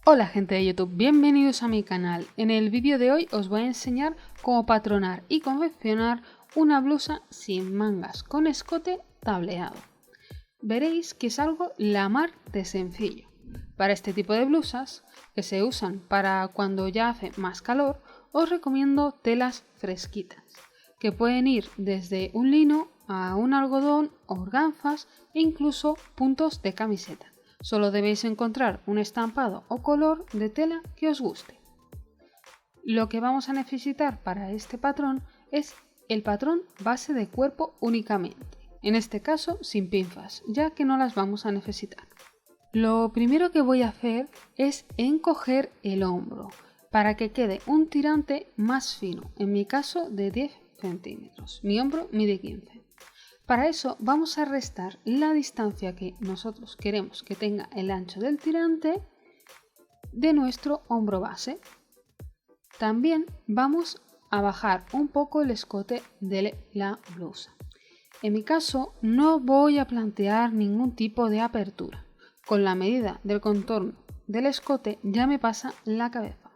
Hola gente de YouTube, bienvenidos a mi canal. En el vídeo de hoy os voy a enseñar cómo patronar y confeccionar una blusa sin mangas con escote tableado. Veréis que es algo la mar de sencillo. Para este tipo de blusas, que se usan para cuando ya hace más calor, os recomiendo telas fresquitas, que pueden ir desde un lino a un algodón, organzas e incluso puntos de camiseta. Solo debéis encontrar un estampado o color de tela que os guste. Lo que vamos a necesitar para este patrón es el patrón base de cuerpo únicamente, en este caso sin pinzas, ya que no las vamos a necesitar. Lo primero que voy a hacer es encoger el hombro para que quede un tirante más fino, en mi caso de 10 centímetros. Mi hombro mide 15. Para eso vamos a restar la distancia que nosotros queremos que tenga el ancho del tirante de nuestro hombro base. También vamos a bajar un poco el escote de la blusa. En mi caso no voy a plantear ningún tipo de apertura. Con la medida del contorno del escote ya me pasa la cabeza,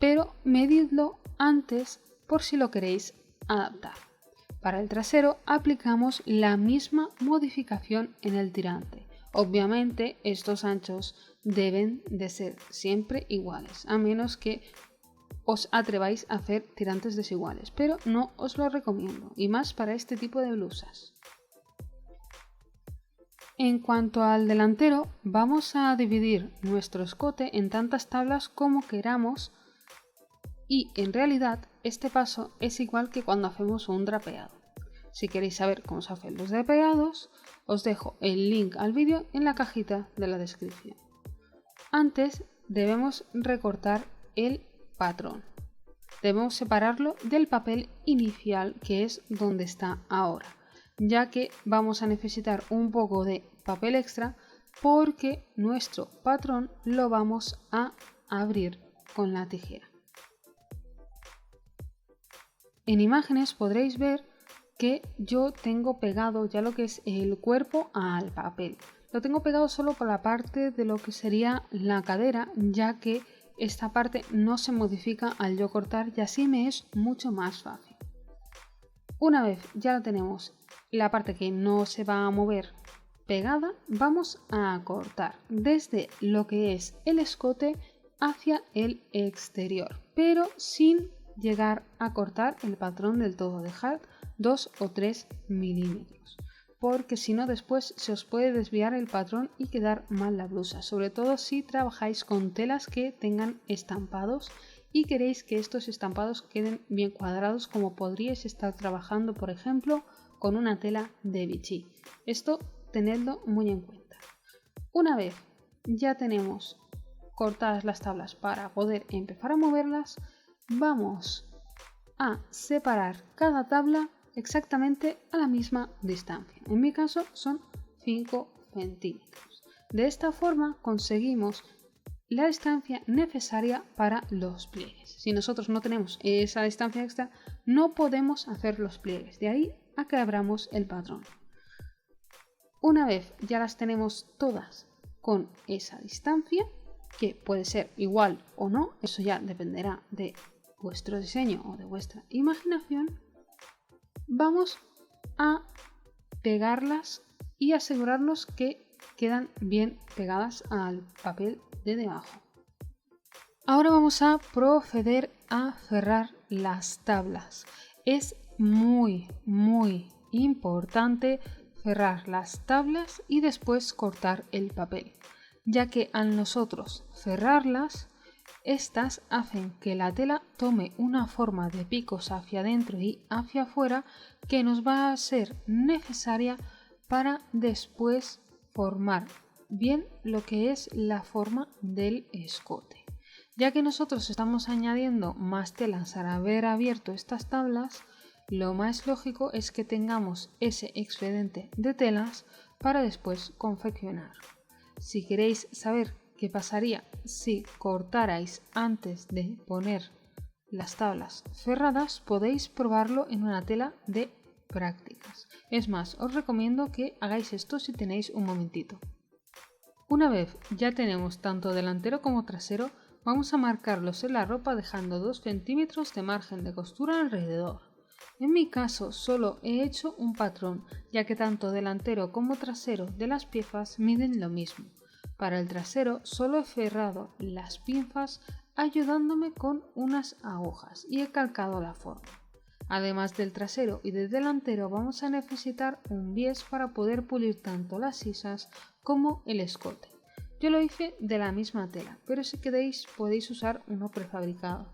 pero medidlo antes por si lo queréis adaptar. Para el trasero aplicamos la misma modificación en el tirante. Obviamente estos anchos deben de ser siempre iguales, a menos que os atreváis a hacer tirantes desiguales, pero no os lo recomiendo, y más para este tipo de blusas. En cuanto al delantero, vamos a dividir nuestro escote en tantas tablas como queramos y en realidad este paso es igual que cuando hacemos un drapeado. Si queréis saber cómo se hacen los drapeados, os dejo el link al vídeo en la cajita de la descripción. Antes debemos recortar el patrón. Debemos separarlo del papel inicial, que es donde está ahora, ya que vamos a necesitar un poco de papel extra porque nuestro patrón lo vamos a abrir con la tijera. En imágenes podréis ver que yo tengo pegado ya lo que es el cuerpo al papel. Lo tengo pegado solo por la parte de lo que sería la cadera, ya que esta parte no se modifica al yo cortar y así me es mucho más fácil. Una vez ya la tenemos, la parte que no se va a mover pegada, vamos a cortar desde lo que es el escote hacia el exterior, pero sin llegar a cortar el patrón del todo. Dejad 2 o 3 milímetros, porque si no después se os puede desviar el patrón y quedar mal la blusa, sobre todo si trabajáis con telas que tengan estampados y queréis que estos estampados queden bien cuadrados, como podríais estar trabajando por ejemplo con una tela de Vichy. Esto tenedlo muy en cuenta. Una vez ya tenemos cortadas las tablas para poder empezar a moverlas, vamos a separar cada tabla exactamente a la misma distancia. En mi caso son 5 centímetros. De esta forma conseguimos la distancia necesaria para los pliegues. Si nosotros no tenemos esa distancia extra, no podemos hacer los pliegues. De ahí a que abramos el patrón. Una vez ya las tenemos todas con esa distancia, que puede ser igual o no, eso ya dependerá de vuestro diseño o de vuestra imaginación, vamos a pegarlas y asegurarnos que quedan bien pegadas al papel de debajo. Ahora vamos a proceder a cerrar las tablas. Es muy importante cerrar las tablas y después cortar el papel, ya que al nosotros cerrarlas, estas hacen que la tela tome una forma de picos hacia adentro y hacia afuera que nos va a ser necesaria para después formar bien lo que es la forma del escote. Ya que nosotros estamos añadiendo más telas al haber abierto estas tablas, lo más lógico es que tengamos ese excedente de telas para después confeccionar. Si queréis saber qué pasaría si cortarais antes de poner las tablas cerradas, podéis probarlo en una tela de prácticas. Es más, os recomiendo que hagáis esto si tenéis un momentito. Una vez ya tenemos tanto delantero como trasero, vamos a marcarlos en la ropa dejando 2 centímetros de margen de costura alrededor. En mi caso solo he hecho un patrón, ya que tanto delantero como trasero de las piezas miden lo mismo. Para el trasero solo he ferrado las pinzas ayudándome con unas agujas y he calcado la forma. Además del trasero y del delantero vamos a necesitar un bies para poder pulir tanto las sisas como el escote. Yo lo hice de la misma tela, pero si queréis podéis usar uno prefabricado,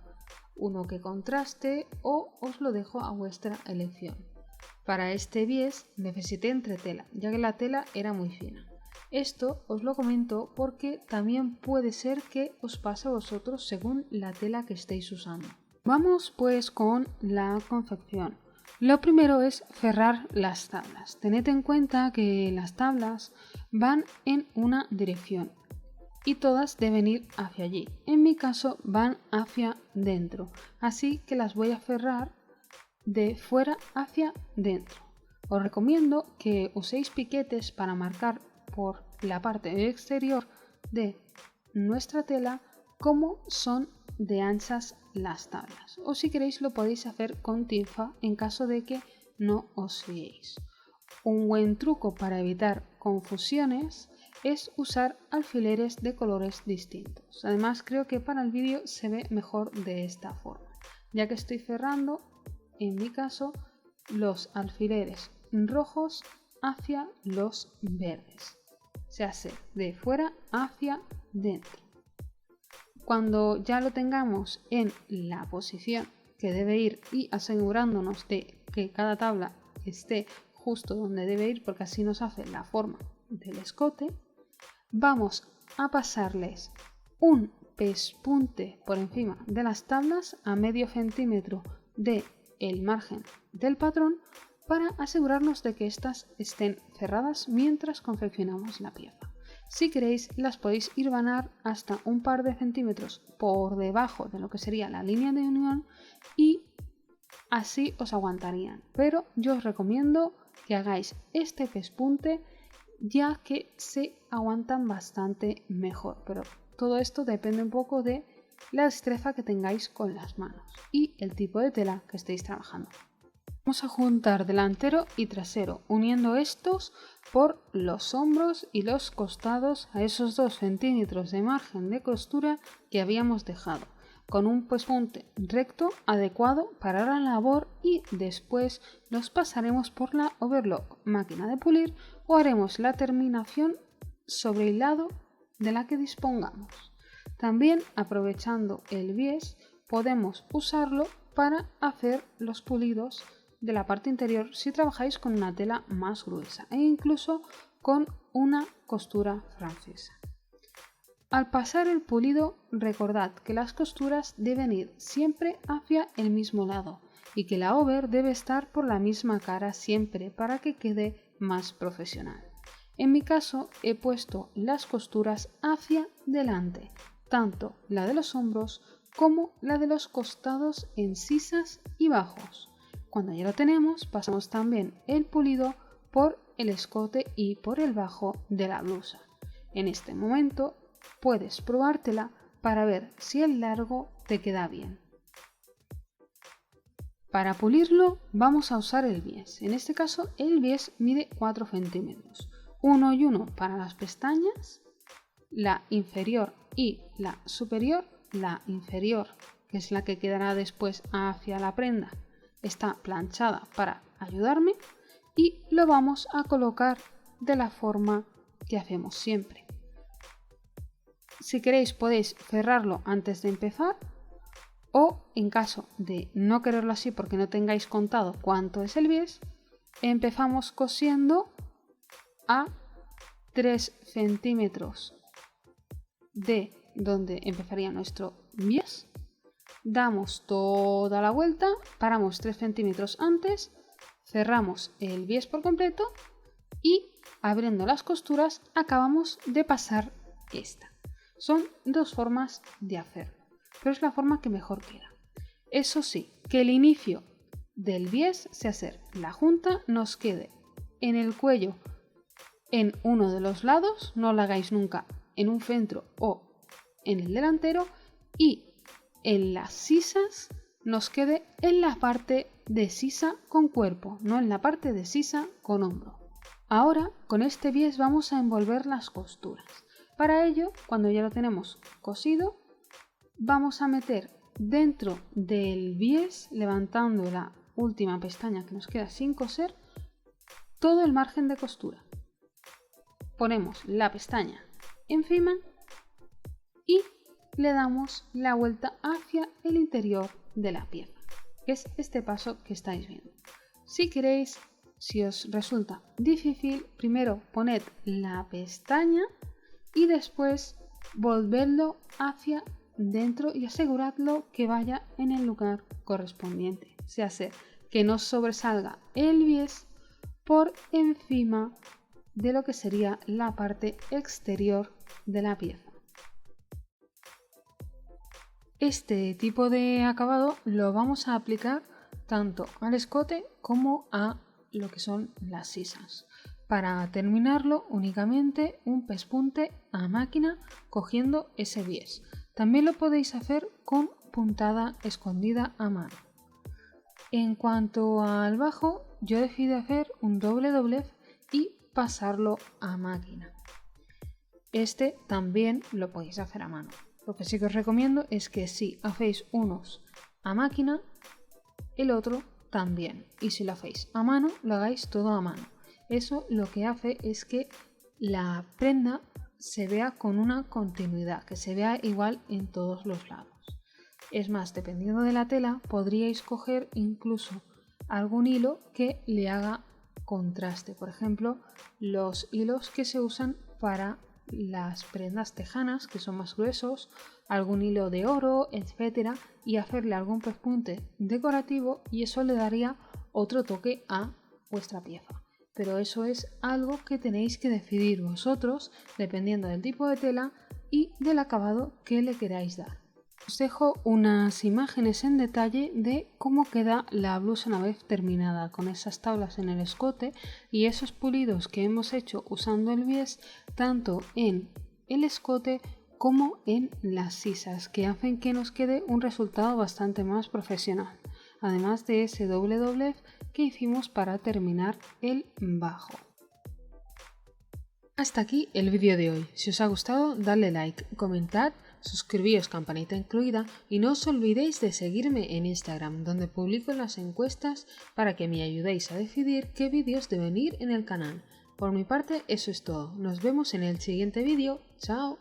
uno que contraste o os lo dejo a vuestra elección. Para este bies necesité entretela, ya que la tela era muy fina. Esto os lo comento porque también puede ser que os pase a vosotros según la tela que estéis usando. Vamos pues con la confección. Lo primero es cerrar las tablas. Tened en cuenta que las tablas van en una dirección y todas deben ir hacia allí. En mi caso van hacia dentro, así que las voy a cerrar de fuera hacia dentro. Os recomiendo que uséis piquetes para marcar por la parte exterior de nuestra tela cómo son de anchas las tablas, o si queréis lo podéis hacer con tinfa en caso de que no os fiéis. Un buen truco para evitar confusiones es usar alfileres de colores distintos. Además creo que para el vídeo se ve mejor de esta forma, ya que estoy cerrando en mi caso los alfileres rojos hacia los verdes, se hace de fuera hacia dentro. Cuando ya lo tengamos en la posición que debe ir y asegurándonos de que cada tabla esté justo donde debe ir, porque así nos hace la forma del escote, vamos a pasarles un pespunte por encima de las tablas a medio centímetro del margen del patrón para asegurarnos de que éstas estén cerradas mientras confeccionamos la pieza. Si queréis las podéis hilvanar hasta un par de centímetros por debajo de lo que sería la línea de unión y así os aguantarían, pero yo os recomiendo que hagáis este pespunte ya que se aguantan bastante mejor, pero todo esto depende un poco de la destreza que tengáis con las manos y el tipo de tela que estéis trabajando. Vamos a juntar delantero y trasero, uniendo estos por los hombros y los costados a esos 2 centímetros de margen de costura que habíamos dejado, con un pespunte recto adecuado para la labor, y después los pasaremos por la overlock, máquina de pulir, o haremos la terminación sobre el lado de la que dispongamos. También, aprovechando el bies, podemos usarlo para hacer los pulidos de la parte interior si trabajáis con una tela más gruesa e incluso con una costura francesa. Al pasar el pulido, recordad que las costuras deben ir siempre hacia el mismo lado y que la over debe estar por la misma cara siempre para que quede más profesional. En mi caso he puesto las costuras hacia delante, tanto la de los hombros como la de los costados en sisas y bajos. Cuando ya lo tenemos, pasamos también el pulido por el escote y por el bajo de la blusa. En este momento puedes probártela para ver si el largo te queda bien. Para pulirlo vamos a usar el bies. En este caso el bies mide 4 centímetros. 1 y 1 para las pestañas, la inferior y la superior. La inferior, que es la que quedará después hacia la prenda, está planchada para ayudarme y lo vamos a colocar de la forma que hacemos siempre. Si queréis podéis cerrarlo antes de empezar, o en caso de no quererlo así porque no tengáis contado cuánto es el bies, empezamos cosiendo a 3 centímetros de donde empezaría nuestro bies. Damos toda la vuelta, paramos 3 centímetros antes, cerramos el bies por completo y abriendo las costuras acabamos de pasar esta. Son 2 formas de hacerlo, pero es la forma que mejor queda. Eso sí, que el inicio del bies, sea hacer la junta, nos quede en el cuello en uno de los lados, no lo hagáis nunca en un centro o en el delantero, y en las sisas nos quede en la parte de sisa con cuerpo, no en la parte de sisa con hombro. Ahora con este bies vamos a envolver las costuras. Para ello, cuando ya lo tenemos cosido, vamos a meter dentro del bies, levantando la última pestaña que nos queda sin coser, todo el margen de costura. Ponemos la pestaña encima y le damos la vuelta hacia el interior de la pieza, que es este paso que estáis viendo. Si queréis, si os resulta difícil, primero poned la pestaña y después volvedlo hacia dentro y aseguradlo que vaya en el lugar correspondiente, sea que no sobresalga el bies por encima de lo que sería la parte exterior de la pieza. Este tipo de acabado lo vamos a aplicar tanto al escote como a lo que son las sisas. Para terminarlo, únicamente un pespunte a máquina cogiendo ese bies. También lo podéis hacer con puntada escondida a mano. En cuanto al bajo, yo decidí hacer un doble doblez y pasarlo a máquina. Este también lo podéis hacer a mano. Lo que sí que os recomiendo es que si hacéis unos a máquina, el otro también. Y si lo hacéis a mano, lo hagáis todo a mano. Eso lo que hace es que la prenda se vea con una continuidad, que se vea igual en todos los lados. Es más, dependiendo de la tela, podríais coger incluso algún hilo que le haga contraste. Por ejemplo, los hilos que se usan para las prendas tejanas, que son más gruesos, algún hilo de oro, etcétera, y hacerle algún pespunte decorativo, y eso le daría otro toque a vuestra pieza. Pero eso es algo que tenéis que decidir vosotros, dependiendo del tipo de tela y del acabado que le queráis dar. Os dejo unas imágenes en detalle de cómo queda la blusa una vez terminada, con esas tablas en el escote y esos pulidos que hemos hecho usando el bies tanto en el escote como en las sisas, que hacen que nos quede un resultado bastante más profesional, además de ese doble doblez que hicimos para terminar el bajo. Hasta aquí el vídeo de hoy. Si os ha gustado, dadle like, comentad, suscribíos, campanita incluida, y no os olvidéis de seguirme en Instagram, donde publico las encuestas para que me ayudéis a decidir qué vídeos deben ir en el canal. Por mi parte, eso es todo. Nos vemos en el siguiente vídeo. ¡Chao!